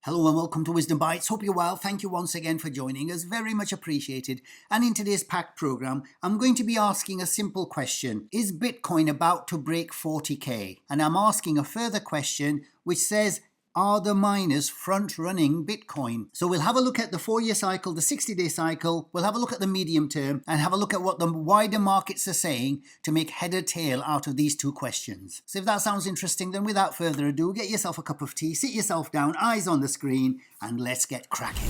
Hello and welcome to Wisdom Bites. Hope you're well. Thank you once again for joining us. Very much appreciated. And in today's packed program, I'm going to be asking a simple question. Is Bitcoin about to break 40K? And I'm asking a further question which says, are the miners front-running Bitcoin? So we'll have a look at the 4-year cycle, the 60-day cycle. We'll have a look at the medium term and have a look at what the wider markets are saying to make head or tail out of these two questions. So if that sounds interesting, then without further ado, get yourself a cup of tea, sit yourself down, eyes on the screen, and let's get cracking.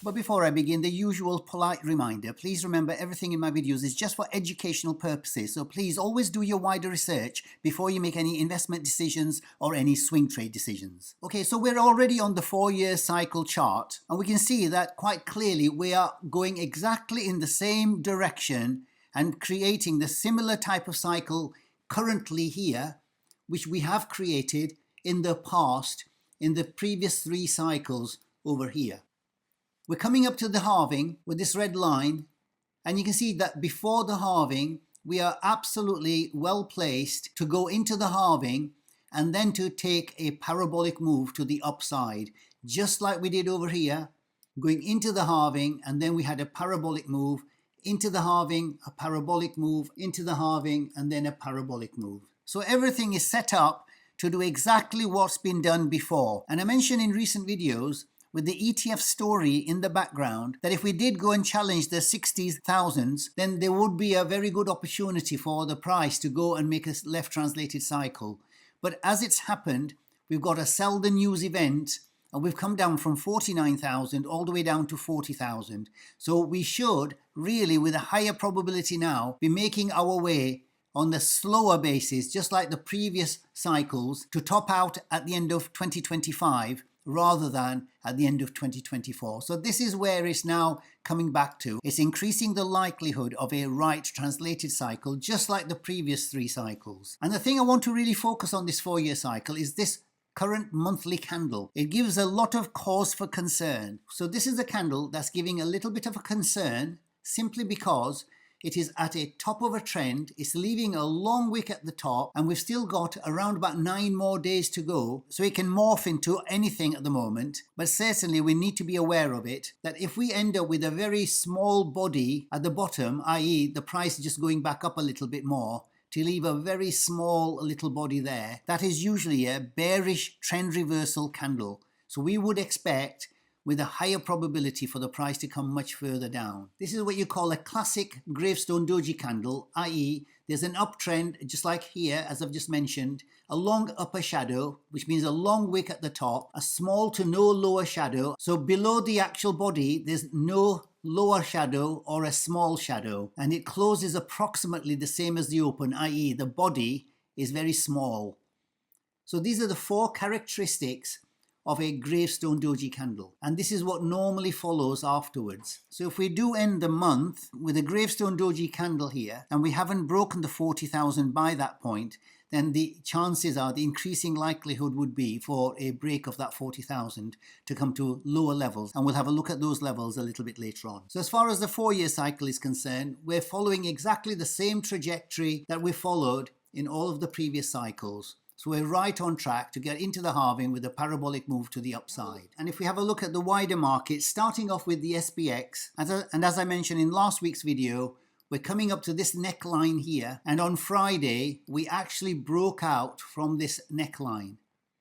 But before I begin, the usual polite reminder, please remember everything in my videos is just for educational purposes, so please always do your wider research before you make any investment decisions or any swing trade decisions. Okay, so we're already on the 4-year cycle chart, and we can see that quite clearly we are going exactly in the same direction and creating the similar type of cycle currently here, which we have created in the past, in the previous 3 cycles over here. We're coming up to the halving with this red line, and you can see that before the halving, we are absolutely well placed to go into the halving and then to take a parabolic move to the upside, just like we did over here, going into the halving, and then we had a parabolic move, into the halving, a parabolic move, into the halving, and then a parabolic move. So everything is set up to do exactly what's been done before. And I mentioned in recent videos, with the ETF story in the background, that if we did go and challenge the 60,000s, then there would be a very good opportunity for the price to go and make a left translated cycle. But as it's happened, we've got a sell the news event, and we've come down from 49,000 all the way down to 40,000. So we should really, with a higher probability now, be making our way on the slower basis, just like the previous cycles, to top out at the end of 2025, rather than at the end of 2024. So this is where it's now coming back to. It's increasing the likelihood of a right translated cycle, just like the previous 3 cycles. And the thing I want to really focus on this 4-year cycle is this current monthly candle. It gives a lot of cause for concern. So this is a candle that's giving a little bit of a concern simply because it is at a top of a trend, it's leaving a long wick at the top, and we've still got around about 9 more days to go, so it can morph into anything at the moment. But certainly we need to be aware of it, that if we end up with a very small body at the bottom, i.e. the price just going back up a little bit more, to leave a very small little body there, that is usually a bearish trend reversal candle. So we would expect with a higher probability for the price to come much further down. This is what you call a classic gravestone doji candle, i.e. there's an uptrend, just like here, as I've just mentioned, a long upper shadow, which means a long wick at the top, a small to no lower shadow. So below the actual body, there's no lower shadow or a small shadow, and it closes approximately the same as the open, i.e. the body is very small. So these are the 4 characteristics of a gravestone doji candle, and this is what normally follows afterwards. So if we do end the month with a gravestone doji candle here, and we haven't broken the 40,000 by that point, then the chances are, the increasing likelihood would be for a break of that 40,000 to come to lower levels, and we'll have a look at those levels a little bit later on. So as far as the 4-year cycle is concerned, we're following exactly the same trajectory that we followed in all of the previous cycles. So we're right on track to get into the halving with a parabolic move to the upside. And if we have a look at the wider market, starting off with the SPX, as I mentioned in last week's video, we're coming up to this neckline here. And on Friday, we actually broke out from this neckline.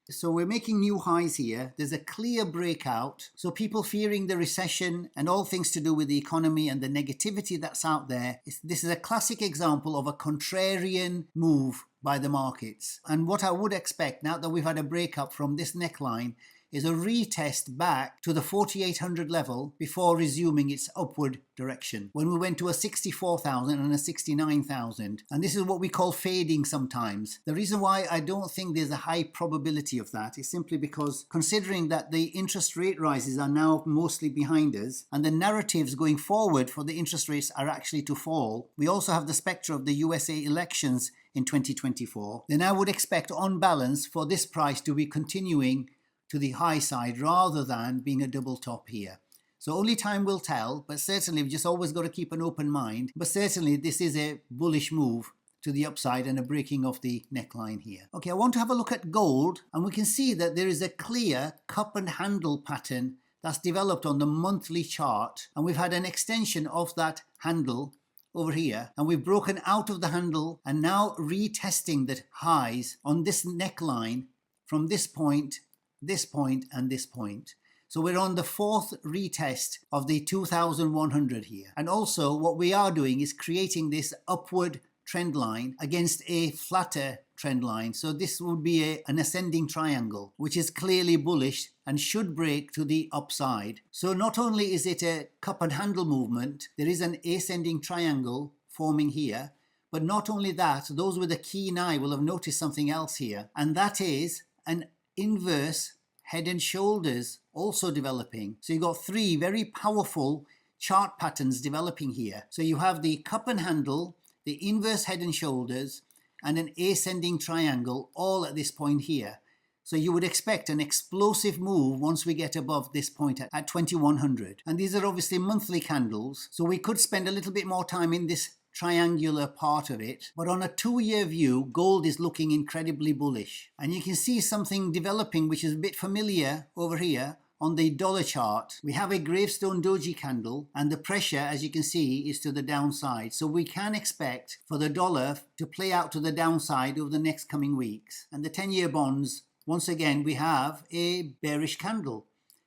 So we're making new highs here. There's a clear breakout. So people fearing the recession and all things to do with the economy and the negativity that's out there, this is a classic example of a contrarian move by the markets. And what I would expect now that we've had a breakup from this neckline is a retest back to the 4,800 level before resuming its upward direction, when we went to a 64,000 and a 69,000. And this is what we call fading sometimes. The reason why I don't think there's a high probability of that is simply because, considering that the interest rate rises are now mostly behind us, and the narratives going forward for the interest rates are actually to fall, we also have the spectre of the USA elections in 2024, then I would expect on balance for this price to be continuing to the high side rather than being a double top here. So only time will tell, but certainly we've just always got to keep an open mind. But certainly this is a bullish move to the upside and a breaking of the neckline here. Okay, I want to have a look at gold, and we can see that there is a clear cup and handle pattern that's developed on the monthly chart, and we've had an extension of that handle over here, and we've broken out of the handle and now retesting the highs on this neckline from this point, and this point. So we're on the fourth retest of the 2100 here. And also what we are doing is creating this upward trend line against a flatter trend line. So this would be an ascending triangle, which is clearly bullish and should break to the upside. So not only is it a cup and handle movement, there is an ascending triangle forming here. But not only that, those with a keen eye will have noticed something else here, and that is an inverse head and shoulders also developing. So you've got three very powerful chart patterns developing here. So you have the cup and handle, the inverse head and shoulders, and an ascending triangle all at this point here. So you would expect an explosive move once we get above this point at 2100. And these are obviously monthly candles, so we could spend a little bit more time in this triangular part of it. But on a 2-year view, gold is looking incredibly bullish. And you can see something developing which is a bit familiar over here. On the dollar chart, we have a gravestone doji candle, and the pressure, as you can see, is to the downside. So we can expect for the dollar to play out to the downside over the next coming weeks. And the 10-year bonds, once again, we have a bearish candle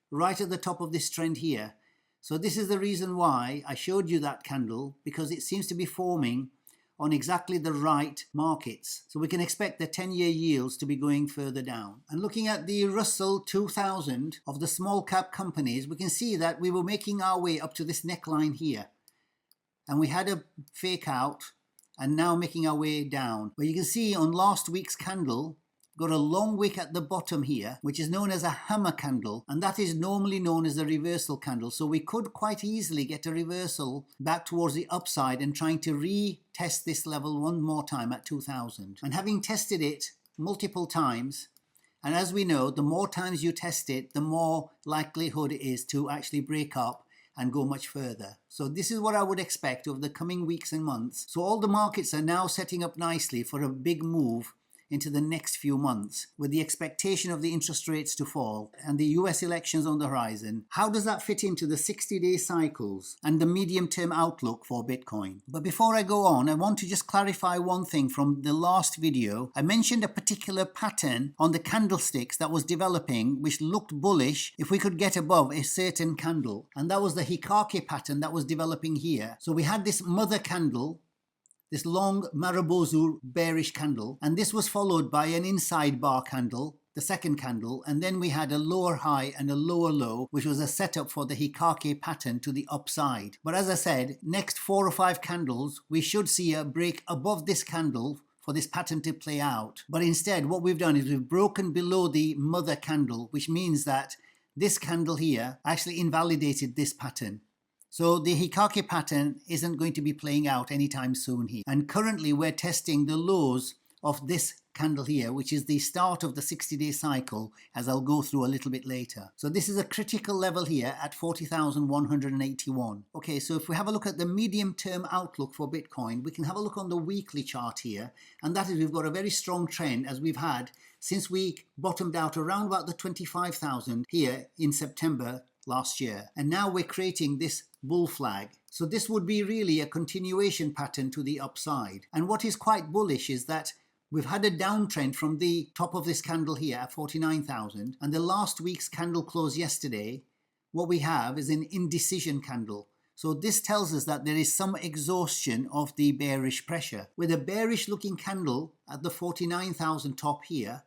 right at the top of this trend here. So this is the reason why I showed you that candle, because it seems to be forming on exactly the right markets. So we can expect the 10-year yields to be going further down. And looking at the Russell 2000 of the small cap companies, we can see that we were making our way up to this neckline here. And we had a fake out and now making our way down. But you can see on last week's candle, got a long wick at the bottom here, which is known as a hammer candle, and that is normally known as a reversal candle. So we could quite easily get a reversal back towards the upside and trying to retest this level one more time at 2000. And having tested it multiple times, and as we know, the more times you test it, the more likelihood it is to actually break up and go much further. So this is what I would expect over the coming weeks and months. So all the markets are now setting up nicely for a big move into the next few months, with the expectation of the interest rates to fall and the US elections on the horizon. How does that fit into the 60-day cycles and the medium-term outlook for Bitcoin? But before I go on, I want to just clarify one thing from the last video. I mentioned a particular pattern on the candlesticks that was developing, which looked bullish if we could get above a certain candle. And that was the Hikake pattern that was developing here. So we had this mother candle, this long Marubozu bearish candle, and this was followed by an inside bar candle, the second candle, and then we had a lower high and a lower low, which was a setup for the Hikake pattern to the upside. But as I said, next 4 or 5 candles, we should see a break above this candle for this pattern to play out. But instead, what we've done is we've broken below the mother candle, which means that this candle here actually invalidated this pattern. So the Hikake pattern isn't going to be playing out anytime soon here. And currently we're testing the lows of this candle here, which is the start of the 60-day cycle, as I'll go through a little bit later. So this is a critical level here at 40,181. Okay, so if we have a look at the medium-term outlook for Bitcoin, we can have a look on the weekly chart here. And that is, we've got a very strong trend as we've had since we bottomed out around about the 25,000 here in September last year. And now we're creating this bull flag. So this would be really a continuation pattern to the upside. And what is quite bullish is that we've had a downtrend from the top of this candle here at 49,000, and the last week's candle close yesterday, what we have is an indecision candle. So this tells us that there is some exhaustion of the bearish pressure. With a bearish looking candle at the 49,000 top here,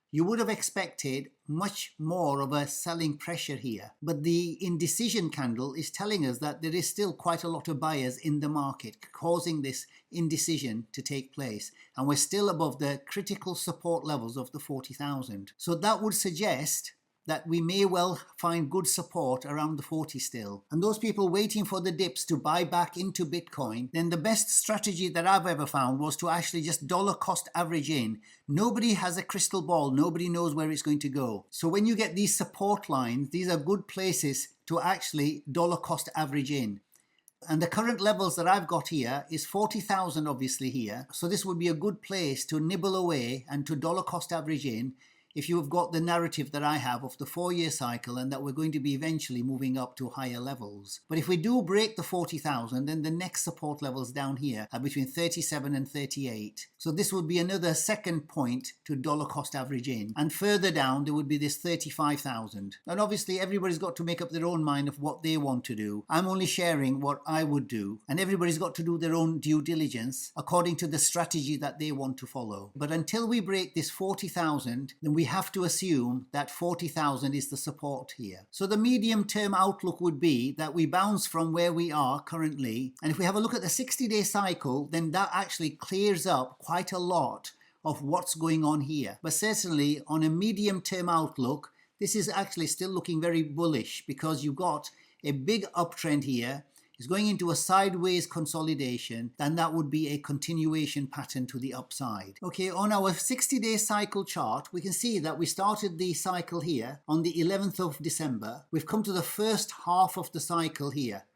you would have expected much more of a selling pressure here. But the indecision candle is telling us that there is still quite a lot of buyers in the market, causing this indecision to take place. And we're still above the critical support levels of the 40,000. So that would suggest that we may well find good support around the 40 still. And those people waiting for the dips to buy back into Bitcoin, then the best strategy that I've ever found was to actually just dollar cost average in. Nobody has a crystal ball. Nobody knows where it's going to go. So when you get these support lines, these are good places to actually dollar cost average in. And the current levels that I've got here is 40,000 obviously here. So this would be a good place to nibble away and to dollar cost average in if you have got the narrative that I have of the 4-year cycle and that we're going to be eventually moving up to higher levels. But if we do break the 40,000, then the next support levels down here are between 37 and 38. So this would be another second point to dollar cost average in. And further down, there would be this 35,000. And obviously everybody's got to make up their own mind of what they want to do. I'm only sharing what I would do. And everybody's got to do their own due diligence according to the strategy that they want to follow. But until we break this 40,000, then we have to assume that 40,000 is the support here. So the medium term outlook would be that we bounce from where we are currently. And if we have a look at the 60-day cycle, then that actually clears up quite a lot of what's going on here. But certainly on a medium term outlook, this is actually still looking very bullish because you've got a big uptrend here. Is going into a sideways consolidation, then that would be a continuation pattern to the upside. Okay, on our 60-day cycle chart, we can see that we started the cycle here on the 11th of December. We've come to the first half of the cycle here.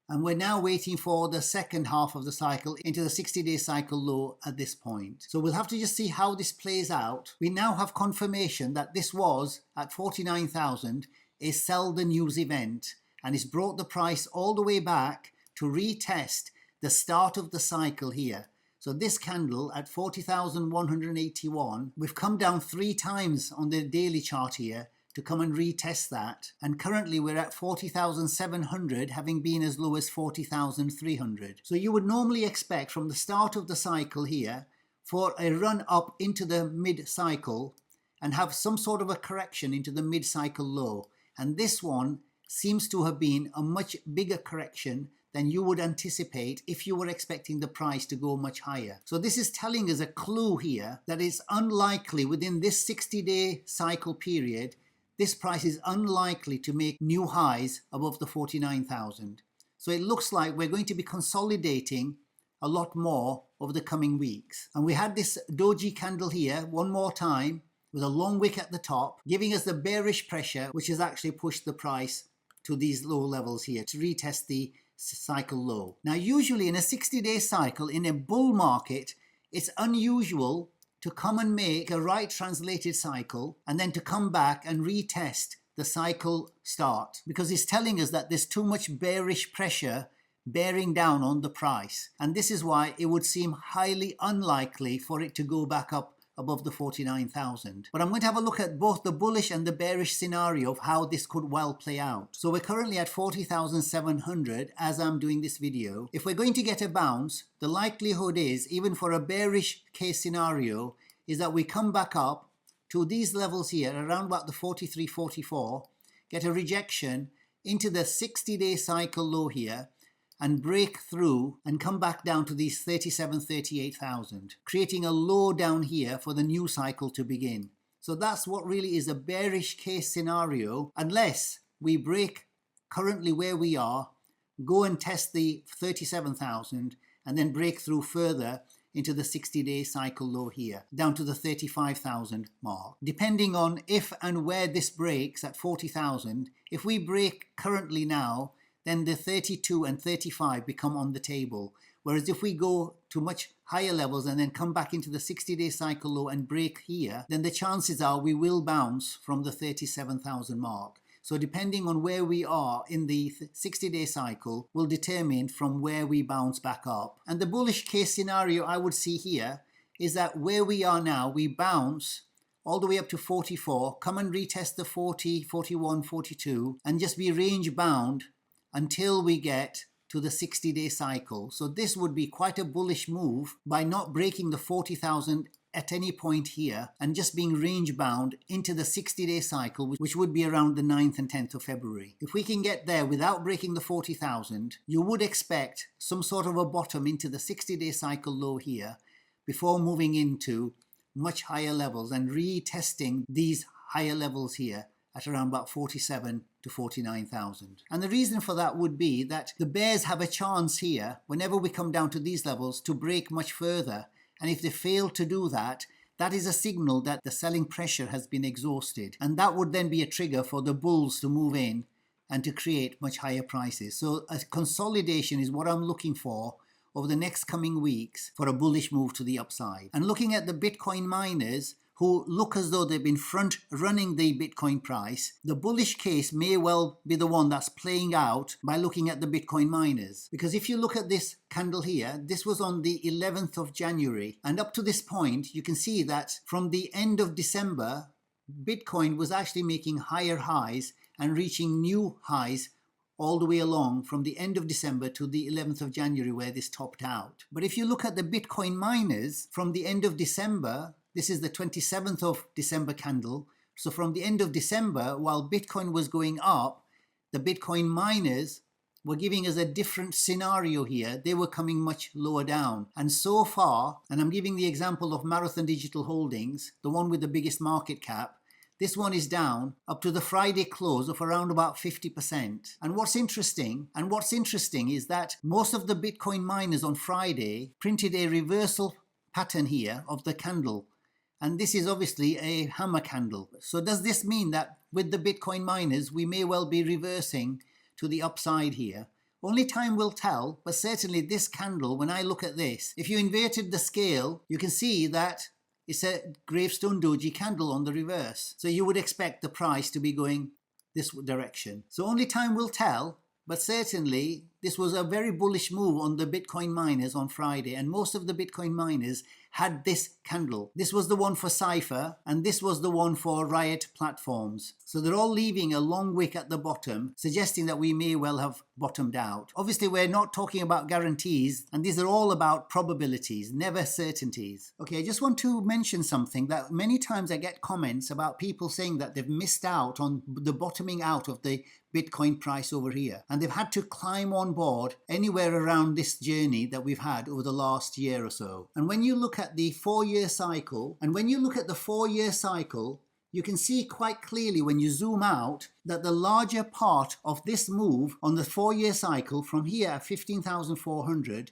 And we're now waiting for the second half of the cycle into the 60-day cycle low at this point. So we'll have to just see how this plays out. We now have confirmation that this was at 49,000, a sell the news event. And it's brought the price all the way back to retest the start of the cycle here. So this candle at 40,181, we've come down 3 times on the daily chart here to come and retest that. And currently we're at 40,700, having been as low as 40,300. So you would normally expect from the start of the cycle here for a run up into the mid-cycle and have some sort of a correction into the mid-cycle low. And this one seems to have been a much bigger correction than you would anticipate if you were expecting the price to go much higher. So this is telling us a clue here that it's unlikely within this 60-day cycle period, this price is unlikely to make new highs above the 49,000. So it looks like we're going to be consolidating a lot more over the coming weeks. And we had this doji candle here one more time with a long wick at the top, giving us the bearish pressure, which has actually pushed the price to these low levels here to retest the cycle low. Now, usually in a 60-day cycle, in a bull market, it's unusual to come and make a right translated cycle and then to come back and retest the cycle start, because it's telling us that there's too much bearish pressure bearing down on the price. And this is why it would seem highly unlikely for it to go back up above the 49,000. But I'm going to have a look at both the bullish and the bearish scenario of how this could well play out. So we're currently at 40,700 as I'm doing this video. If we're going to get a bounce, the likelihood is, even for a bearish case scenario, is that we come back up to these levels here around about the 43, 44, get a rejection into the 60-day cycle low here, and break through and come back down to these 37, 38,000, creating a low down here for the new cycle to begin. So that's what really is a bearish case scenario, unless we break currently where we are, go and test the 37,000 and then break through further into the 60-day cycle low here, down to the 35,000 mark. Depending on if and where this breaks at 40,000, if we break currently now, then the 32 and 35 become on the table. Whereas if we go to much higher levels and then come back into the 60-day cycle low and break here, then the chances are we will bounce from the 37,000 mark. So depending on where we are in the 60-day cycle will determine from where we bounce back up. And the bullish case scenario I would see here is that where we are now, we bounce all the way up to 44, come and retest the 40, 41, 42, and just be range bound until we get to the 60-day cycle. So this would be quite a bullish move by not breaking the 40,000 at any point here and just being range bound into the 60-day cycle, which would be around the 9th and 10th of February. If we can get there without breaking the 40,000, you would expect some sort of a bottom into the 60-day cycle low here before moving into much higher levels and retesting these higher levels here at around about 47 to 49,000. And the reason for that would be that the bears have a chance here, whenever we come down to these levels, to break much further. And if they fail to do that, that is a signal that the selling pressure has been exhausted. And that would then be a trigger for the bulls to move in and to create much higher prices. So a consolidation is what I'm looking for over the next coming weeks for a bullish move to the upside. And looking at the Bitcoin miners who look as though they've been front running the Bitcoin price, the bullish case may well be the one that's playing out by looking at the Bitcoin miners. Because if you look at this candle here, this was on the 11th of January. And up to this point, you can see that from the end of December, Bitcoin was actually making higher highs and reaching new highs all the way along from the end of December to the 11th of January where this topped out. But if you look at the Bitcoin miners from the end of December, this is the 27th of December candle. So from the end of December, while Bitcoin was going up, the Bitcoin miners were giving us a different scenario here. They were coming much lower down. And so far, and I'm giving the example of Marathon Digital Holdings, the one with the biggest market cap, this one is down up to the Friday close of around about 50%. And what's interesting is that most of the Bitcoin miners on Friday printed a reversal pattern here of the candle. And this is obviously a hammer candle. So does this mean that with the Bitcoin miners, we may well be reversing to the upside here? Only time will tell, but certainly this candle, when I look at this, if you inverted the scale, you can see that it's a gravestone doji candle on the reverse. So you would expect the price to be going this direction. So only time will tell, but certainly this was a very bullish move on the Bitcoin miners on Friday, and most of the Bitcoin miners had this candle. This was the one for Cypher, and this was the one for Riot Platforms. So they're all leaving a long wick at the bottom, suggesting that we may well have bottomed out. Obviously, we're not talking about guarantees, and these are all about probabilities, never certainties. Okay, I just want to mention something that many times I get comments about people saying that they've missed out on the bottoming out of the Bitcoin price over here, and they've had to climb on board anywhere around this journey that we've had over the last year or so. And when you look at the 4-year cycle, you can see quite clearly when you zoom out that the larger part of this move on the 4-year cycle from here at 15,400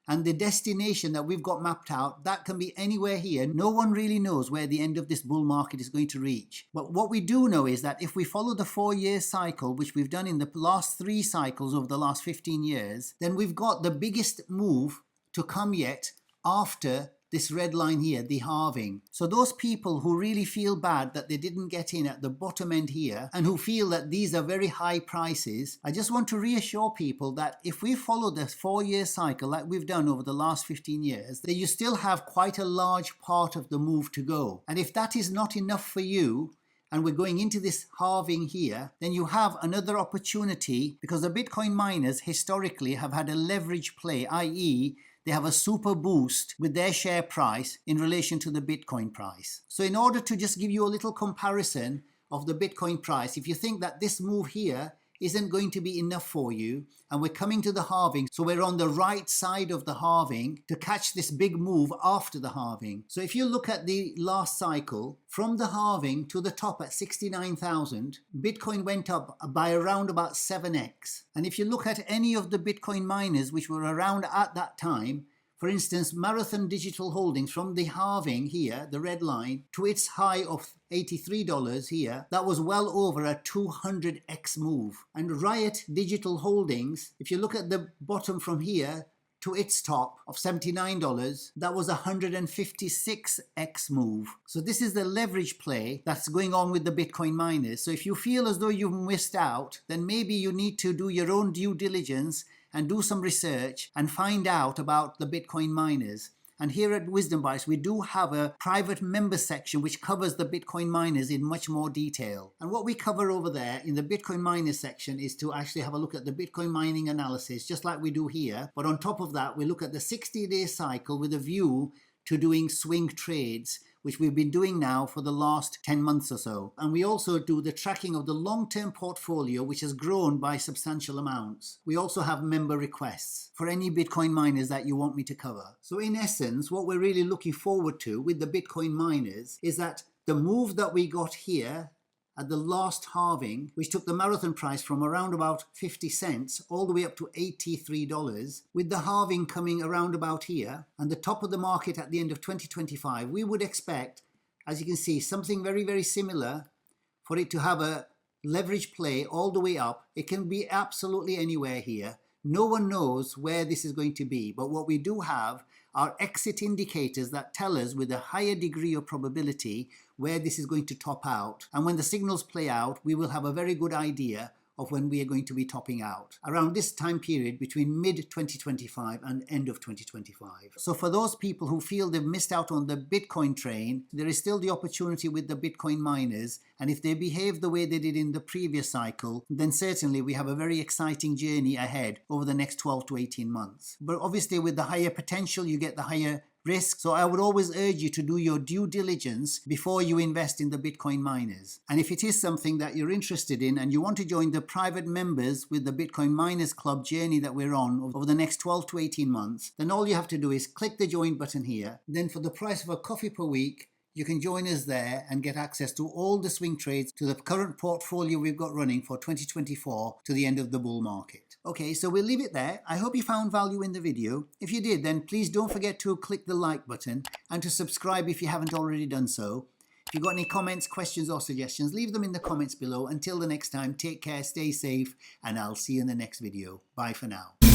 and the destination that we've got mapped out, that can be anywhere here. No one really knows where the end of this bull market is going to reach. But what we do know is that if we follow the 4-year cycle, which we've done in the last 3 cycles over the last 15 years, then we've got the biggest move to come yet after this red line here, the halving. So those people who really feel bad that they didn't get in at the bottom end here and who feel that these are very high prices, I just want to reassure people that if we follow the 4-year cycle like we've done over the last 15 years, then you still have quite a large part of the move to go. And if that is not enough for you, and we're going into this halving here, then you have another opportunity, because the Bitcoin miners historically have had a leverage play, i.e. they have a super boost with their share price in relation to the Bitcoin price. So in order to just give you a little comparison of the Bitcoin price, if you think that this move here isn't going to be enough for you, and we're coming to the halving, so we're on the right side of the halving to catch this big move after the halving. So if you look at the last cycle, from the halving to the top at 69,000, Bitcoin went up by around about 7x. And if you look at any of the Bitcoin miners which were around at that time, for instance, Marathon Digital Holdings, from the halving here, the red line, to its high of $83 here, that was well over a 200x move. And Riot Digital Holdings, if you look at the bottom from here to its top of $79, that was a 156x move. So this is the leverage play that's going on with the Bitcoin miners. So if you feel as though you've missed out, then maybe you need to do your own due diligence and do some research and find out about the Bitcoin miners. And here at Wisdom Bites, we do have a private member section which covers the Bitcoin miners in much more detail. And what we cover over there in the Bitcoin miners section is to actually have a look at the Bitcoin mining analysis, just like we do here. But on top of that, we look at the 60-day cycle with a view to doing swing trades, which we've been doing now for the last 10 months or so. And we also do the tracking of the long-term portfolio, which has grown by substantial amounts. We also have member requests for any Bitcoin miners that you want me to cover. So in essence, what we're really looking forward to with the Bitcoin miners is that the move that we got here at the last halving, which took the Marathon price from around about 50 cents all the way up to $83, with the halving coming around about here and the top of the market at the end of 2025, we would expect, as you can see, something very, very similar for it to have a leverage play all the way up. It can be absolutely anywhere here. No one knows where this is going to be, but what we do have are exit indicators that tell us with a higher degree of probability where this is going to top out. And when the signals play out, we will have a very good idea of when we are going to be topping out around this time period between mid 2025 and end of 2025. So for those people who feel they've missed out on the Bitcoin train, there is still the opportunity with the Bitcoin miners, and if they behave the way they did in the previous cycle, then certainly we have a very exciting journey ahead over the next 12 to 18 months. But obviously with the higher potential, you get the higher risk. So I would always urge you to do your due diligence before you invest in the Bitcoin miners. And if it is something that you're interested in and you want to join the private members with the Bitcoin Miners Club journey that we're on over the next 12 to 18 months, then all you have to do is click the join button here. Then for the price of a coffee per week, you can join us there and get access to all the swing trades to the current portfolio we've got running for 2024 to the end of the bull market. Okay, so we'll leave it there. I hope you found value in the video. If you did, then please don't forget to click the like button and to subscribe if you haven't already done so. If you've got any comments, questions or suggestions, leave them in the comments below. Until the next time, take care, stay safe, and I'll see you in the next video. Bye for now.